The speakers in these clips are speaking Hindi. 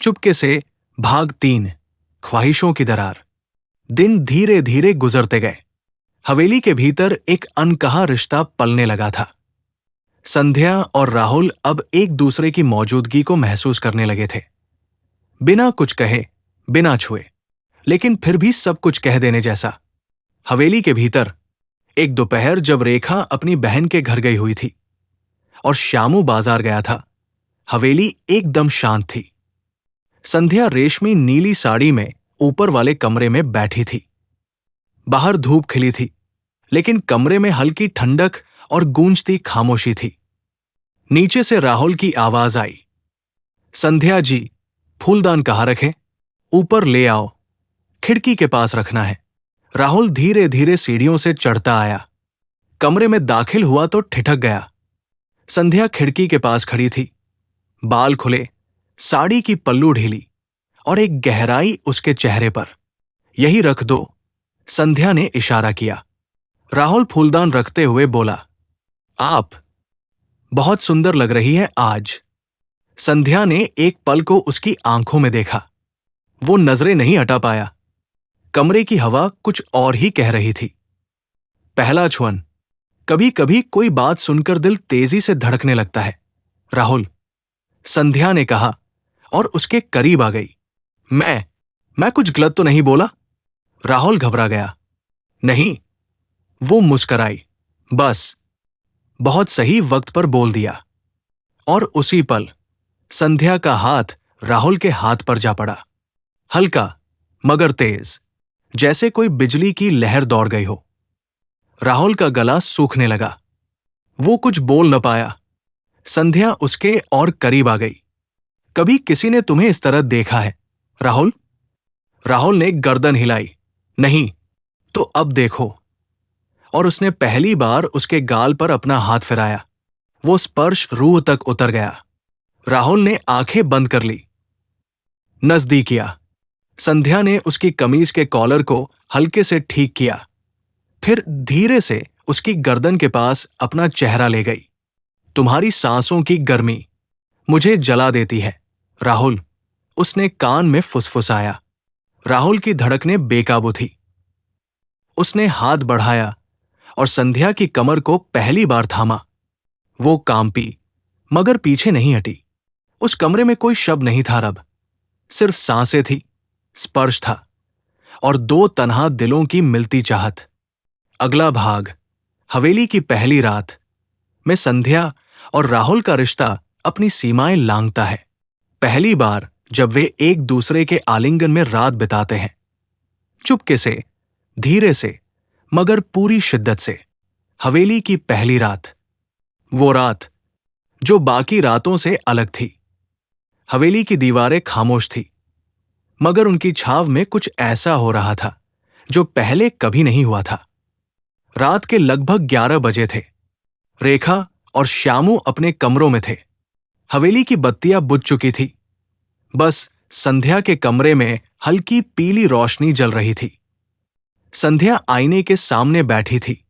चुपके से भाग 3 ख्वाहिशों की दरार। दिन धीरे धीरे गुजरते गए। हवेली के भीतर एक अनकहा रिश्ता पलने लगा था। संध्या और राहुल अब एक दूसरे की मौजूदगी को महसूस करने लगे थे। बिना कुछ कहे, बिना छुए, लेकिन फिर भी सब कुछ कह देने जैसा। हवेली के भीतर एक दोपहर जब रेखा अपनी बहन के घर गई हुई थी और श्यामू बाजार गया था, हवेली एकदम शांत थी। संध्या रेशमी नीली साड़ी में ऊपर वाले कमरे में बैठी थी। बाहर धूप खिली थी, लेकिन कमरे में हल्की ठंडक और गूंजती खामोशी थी। नीचे से राहुल की आवाज आई, संध्या जी, फूलदान कहाँ रखें? ऊपर ले आओ, खिड़की के पास रखना है। राहुल धीरे धीरे सीढ़ियों से चढ़ता आया। कमरे में दाखिल हुआ तो ठिठक गया। संध्या खिड़की के पास खड़ी थी, बाल खुले, साड़ी की पल्लू ढीली और एक गहराई उसके चेहरे पर। यही रख दो, संध्या ने इशारा किया। राहुल फूलदान रखते हुए बोला, आप बहुत सुंदर लग रही है आज। संध्या ने एक पल को उसकी आंखों में देखा। वो नजरें नहीं हटा पाया। कमरे की हवा कुछ और ही कह रही थी। पहला छुअन। कभी कभी कोई बात सुनकर दिल तेजी से धड़कने लगता है। राहुल, संध्या ने कहा और उसके करीब आ गई। मैं कुछ गलत तो नहीं बोला? राहुल घबरा गया। नहीं, वो मुस्कराई। बस बहुत सही वक्त पर बोल दिया। और उसी पल संध्या का हाथ राहुल के हाथ पर जा पड़ा। हल्का मगर तेज, जैसे कोई बिजली की लहर दौड़ गई हो। राहुल का गला सूखने लगा। वो कुछ बोल न पाया। संध्या उसके और करीब आ गई। कभी किसी ने तुम्हें इस तरह देखा है, राहुल? राहुल ने गर्दन हिलाई। नहीं, तो अब देखो। और उसने पहली बार उसके गाल पर अपना हाथ फिराया। वो स्पर्श रूह तक उतर गया। राहुल ने आंखें बंद कर ली। नजदीक किया। संध्या ने उसकी कमीज के कॉलर को हल्के से ठीक किया, फिर धीरे से उसकी गर्दन के पास अपना चेहरा ले गई। तुम्हारी सांसों की गर्मी मुझे जला देती है, राहुल, उसने कान में फुसफुसाया। राहुल की धड़कनें बेकाबू थी। उसने हाथ बढ़ाया और संध्या की कमर को पहली बार थामा। वो कांपी, मगर पीछे नहीं हटी। उस कमरे में कोई शब्द नहीं था अब, सिर्फ सांसें थी, स्पर्श था और दो तन्हा दिलों की मिलती चाहत। अगला भाग, हवेली की पहली रात में संध्या और राहुल का रिश्ता अपनी सीमाएं लांघता है। पहली बार जब वे एक दूसरे के आलिंगन में रात बिताते हैं, चुपके से, धीरे से, मगर पूरी शिद्दत से। हवेली की पहली रात, वो रात जो बाकी रातों से अलग थी। हवेली की दीवारें खामोश थी, मगर उनकी छाव में कुछ ऐसा हो रहा था जो पहले कभी नहीं हुआ था। रात के लगभग 11 बजे थे। रेखा और श्यामू अपने कमरों में थे। हवेली की बत्तियां बुझ चुकी थी। बस संध्या के कमरे में हल्की पीली रोशनी जल रही थी। संध्या आईने के सामने बैठी थी।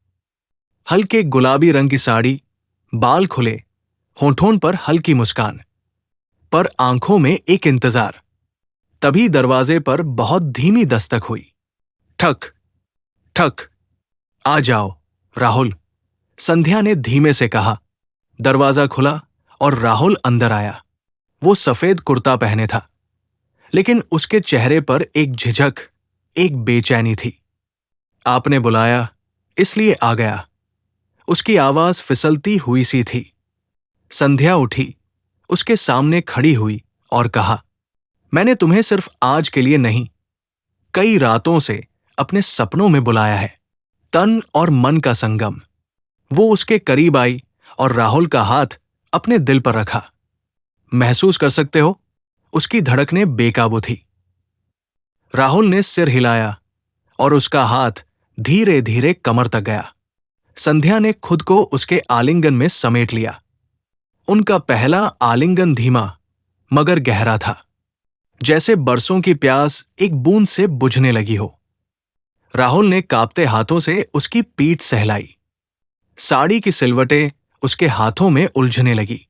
हल्के गुलाबी रंग की साड़ी, बाल खुले, होठों पर हल्की मुस्कान, पर आंखों में एक इंतजार। तभी दरवाजे पर बहुत धीमी दस्तक हुई। ठक ठक। आ जाओ, राहुल, संध्या ने धीमे से कहा। दरवाजा खुला और राहुल अंदर आया। वो सफेद कुर्ता पहने था, लेकिन उसके चेहरे पर एक झिझक, एक बेचैनी थी। आपने बुलाया, इसलिए आ गया। उसकी आवाज फिसलती हुई सी थी। संध्या उठी, उसके सामने खड़ी हुई और कहा, मैंने तुम्हें सिर्फ आज के लिए नहीं, कई रातों से अपने सपनों में बुलाया है। तन और मन का संगम। वो उसके करीब आई और राहुल का हाथ अपने दिल पर रखा। महसूस कर सकते हो? उसकी धड़कनें बेकाबू थी। राहुल ने सिर हिलाया और उसका हाथ धीरे धीरे कमर तक गया। संध्या ने खुद को उसके आलिंगन में समेट लिया। उनका पहला आलिंगन धीमा मगर गहरा था, जैसे बरसों की प्यास एक बूंद से बुझने लगी हो। राहुल ने कांपते हाथों से उसकी पीठ सहलाई। साड़ी की सिलवटें उसके हाथों में उलझने लगी।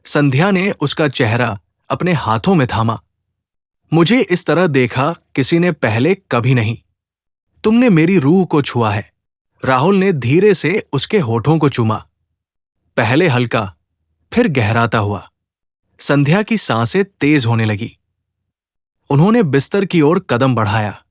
संध्या ने उसका चेहरा अपने हाथों में थामा। मुझे इस तरह देखा किसी ने पहले कभी नहीं। तुमने मेरी रूह को छुआ है। राहुल ने धीरे से उसके होठों को चूमा, पहले हल्का, फिर गहराता हुआ। संध्या की सांसें तेज होने लगी। उन्होंने बिस्तर की ओर कदम बढ़ाया।